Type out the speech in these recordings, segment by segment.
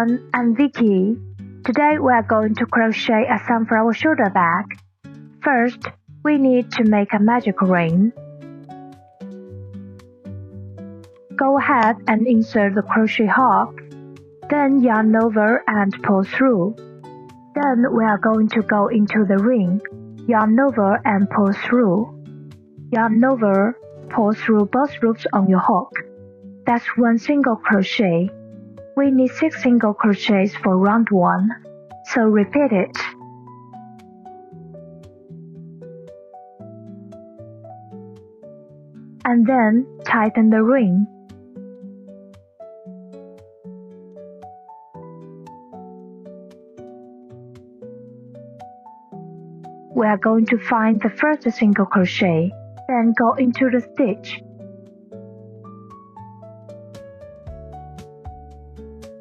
everyone, I'm Vicky. Today we are going to crochet a sunflower shoulder bag. First, we need to make a magic ring. Go ahead and insert the crochet hook, then yarn over and pull through. Then we are going to go into the ring, yarn over and pull through. Yarn over, pull through both loops on your hook. That's one single crochet. We need 6 single crochets for round 1, so repeat it. And then tighten the ring. We are going to find the first single crochet, then go into the stitch.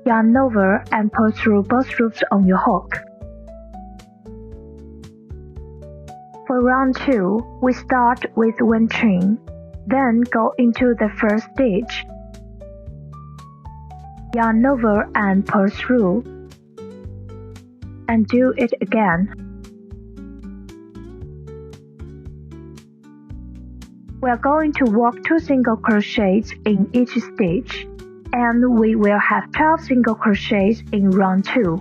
Yarn over and pull through both loops on your hook. For round 2, we start with 1 chain, then go into the first stitch. Yarn over and pull through, and do it again. We are going to work 2 single crochets in each stitch, and we will have 12 single crochets in round 2.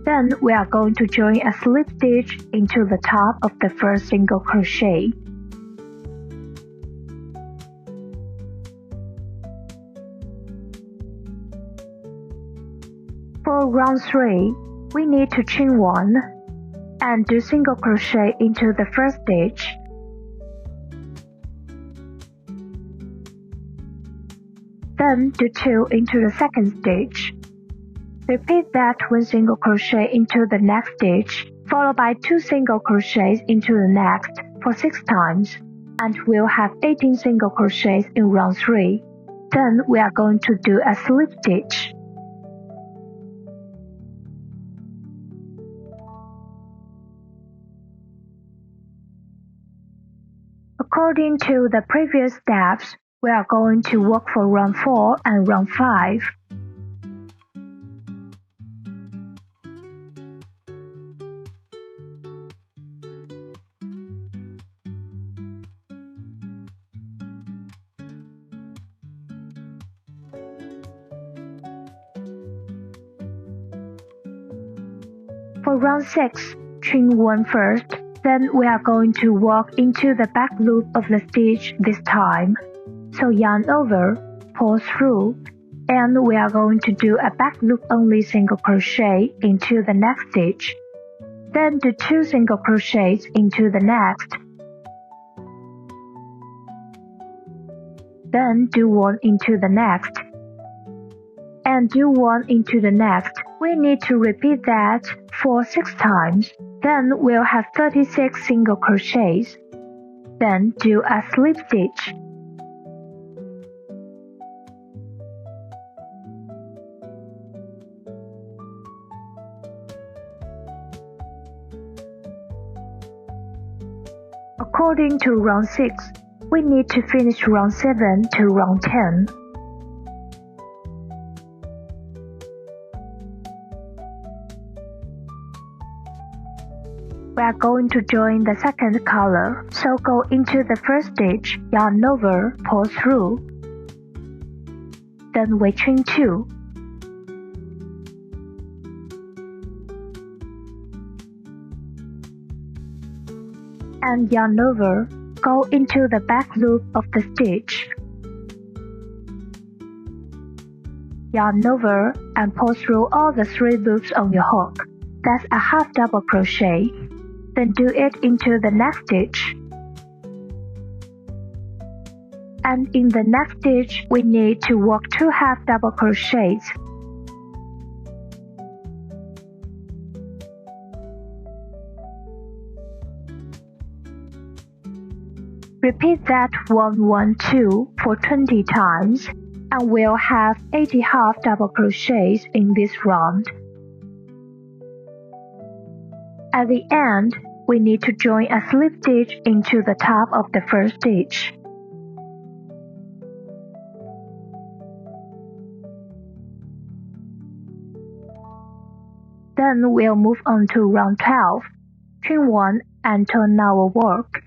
Then we are going to join a slip stitch into the top of the first single crochet. For round 3, we need to chain 1 and do single crochet into the first stitch. Then do 2 into the second stitch. Repeat that 1 single crochet into the next stitch, followed by 2 single crochets into the next for 6 times, and we'll have 18 single crochets in round 3. Then we are going to do a slip stitch. According to the previous steps, we are going to work for round 4 and round 5. For round 6, chain 1 first. Then we are going to work into the back loop of the stitch this time. So yarn over, pull through, and we are going to do a back loop only single crochet into the next stitch. Then do 2 single crochets into the next. Then do 1 into the next. And do 1 into the next. We need to repeat that for 6 times. Then we'll have 36 single crochets. Then do a slip stitch. According to round 6, we need to finish round 7 to round 10. We are going to join the second color, so go into the first stitch, yarn over, pull through. Then we chain 2. And yarn over, go into the back loop of the stitch. Yarn over and pull through all the 3 loops on your hook. That's a half double crochet. Then do it into the next stitch. And in the next stitch, we need to work 2 half double crochets. Repeat that 1, 1, 2 for 20 times, and we'll have 80 half double crochets in this round. At the end, we need to join a slip stitch into the top of the first stitch. Then we'll move on to round 12, chain 1 and turn our work.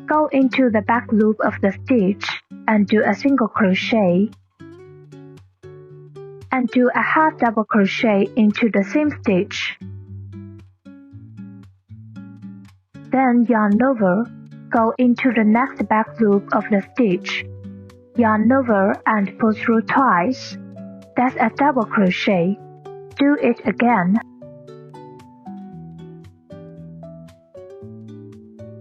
Go into the back loop of the stitch and do a single crochet, and do a half double crochet into the same stitch. Then yarn over, go into the next back loop of the stitch, yarn over and pull through twice. That's a double crochet. Do it again.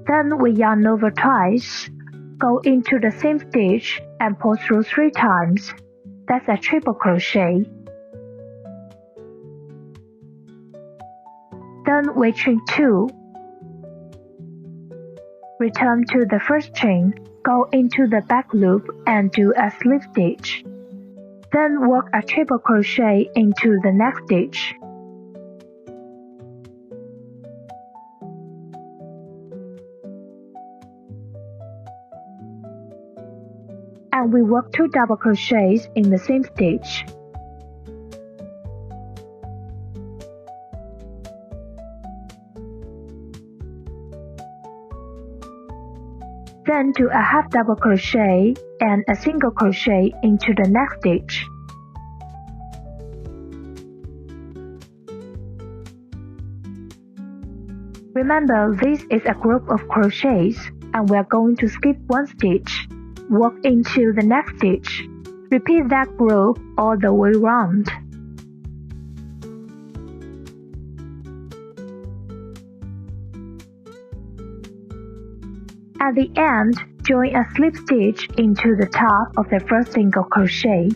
Then we yarn over twice, go into the same stitch and pull through 3 times. That's a triple crochet. Then we chain 2. Return to the first chain, go into the back loop and do a slip stitch. Then work a triple crochet into the next stitch. And we work 2 double crochets in the same stitch. Then do a half double crochet and a single crochet into the next stitch. Remember, this is a group of crochets, and we are going to skip 1 stitch. Work into the next stitch. Repeat that group all the way round. At the end, join a slip stitch into the top of the first single crochet.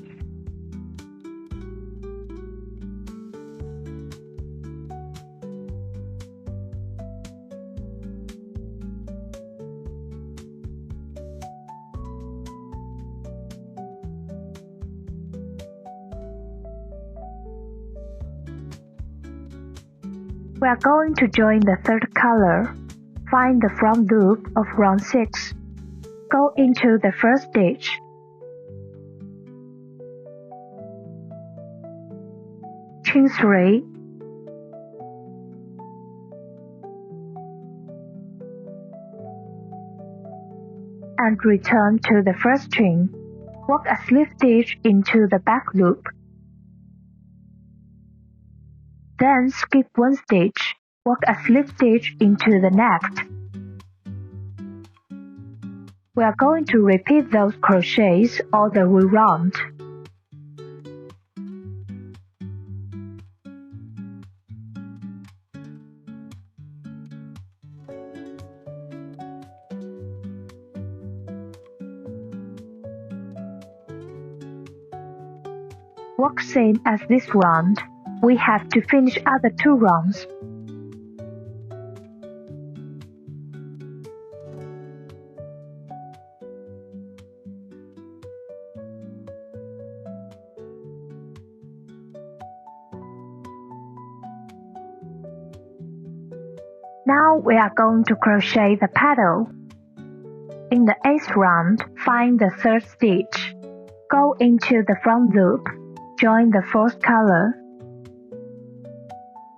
We are going to join the third color. Find the front loop of round 6. Go into the first stitch. Chain 3. And return to the first chain. Work a slip stitch into the back loop. Then skip 1 stitch. Work a slip stitch into the next. We are going to repeat those crochets all the way round. Work same as this round. We have to finish other 2 rounds. Now we are going to crochet the petal. In the 8th round, find the 3rd stitch. Go into the front loop. Join the 4th color.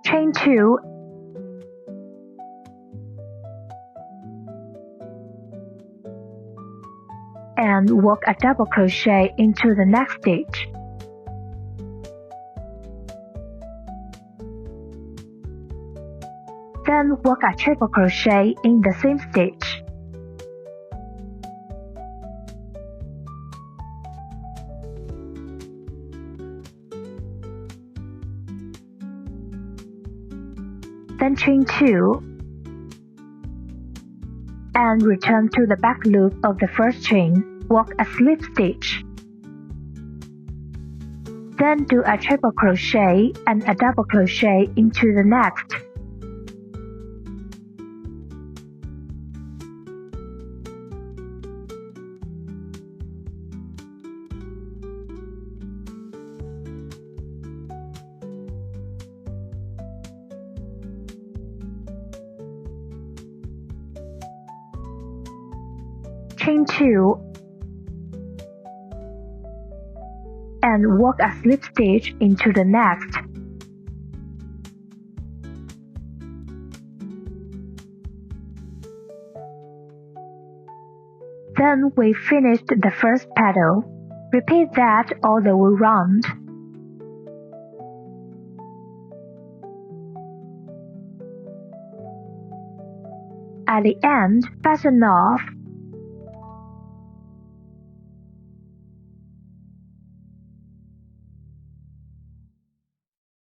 Chain 2. And work a double crochet into the next stitch. Then work a triple crochet in the same stitch. Then chain 2 and return to the back loop of the first chain. Work a slip stitch. Then do a triple crochet and a double crochet into the next. chain 2, and work a slip stitch into the next. Then we finished the first petal. Repeat that all the way round. At the end, fasten off.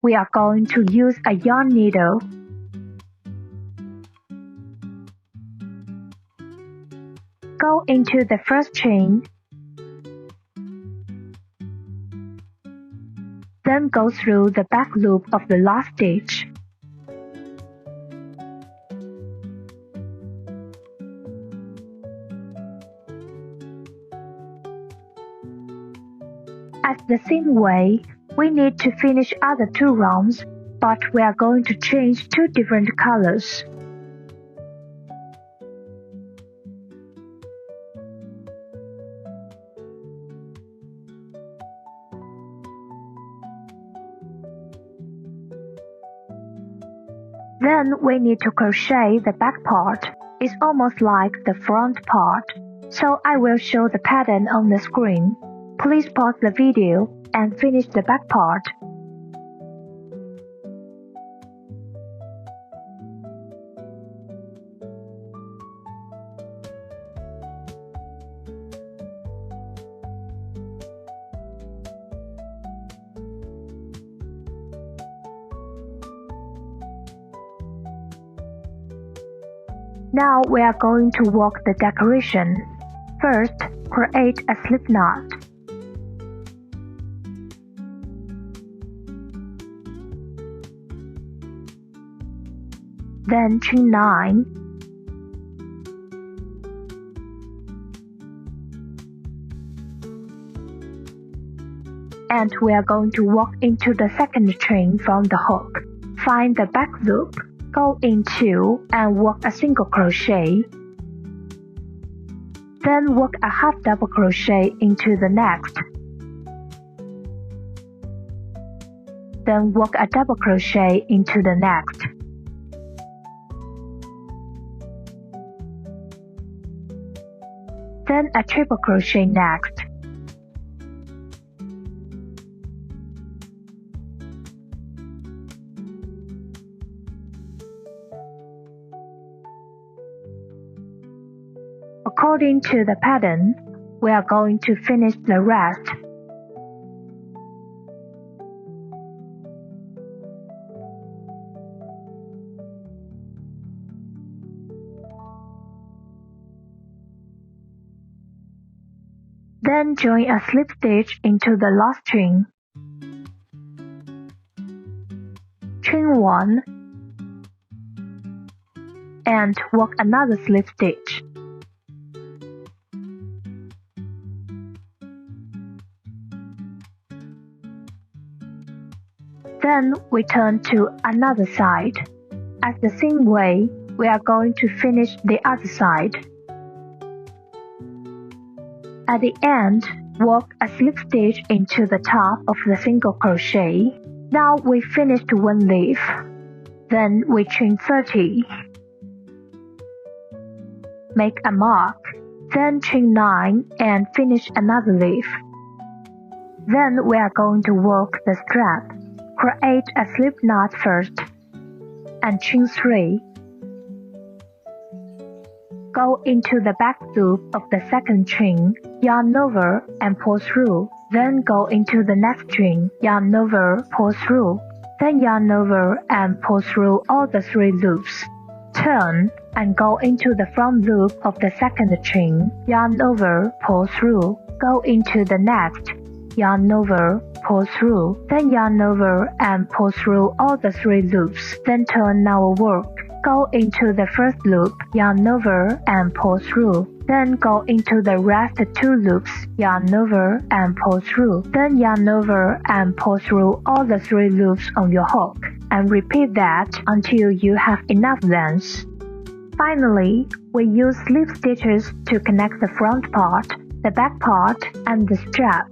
We are going to use a yarn needle. Go into the first chain, then go through the back loop of the last stitch. At the same way, we need to finish other 2 rounds, but we are going to change 2 different colors. Then we need to crochet the back part. It's almost like the front part, so I will show the pattern on the screen. Please pause the video and finish the back part. Now we are going to work the decoration. First, create a slip knot. Then chain 9. And we are going to work into the second chain from the hook. Find the back loop, go into and work a single crochet. Then work a half double crochet into the next. Then work a double crochet into the next. Then a triple crochet next. According to the pattern, we are going to finish the rest. Then join a slip stitch into the last chain. Chain 1 and work another slip stitch. Then we turn to another side. At the same way, we are going to finish the other side. At the end, work a slip stitch into the top of the single crochet. Now we finished one leaf. Then we chain 30. Make a mark. Then chain 9 and finish another leaf. Then we are going to work the strap. Create a slip knot first and chain 3. Go into the back loop of the second chain, yarn over and pull through. Then go into the next chain, yarn over, pull through. Then yarn over and pull through all the 3 loops. Turn and go into the front loop of the second chain, yarn over, pull through. Go into the next, yarn over, pull through. Then yarn over and pull through all the 3 loops. Then turn our work. Go into the first loop, yarn over and pull through. Then go into the rest 2 loops, yarn over and pull through. Then yarn over and pull through all the 3 loops on your hook, and repeat that until you have enough length. Finally, We use slip stitches to connect the front part, the back part, and the strap.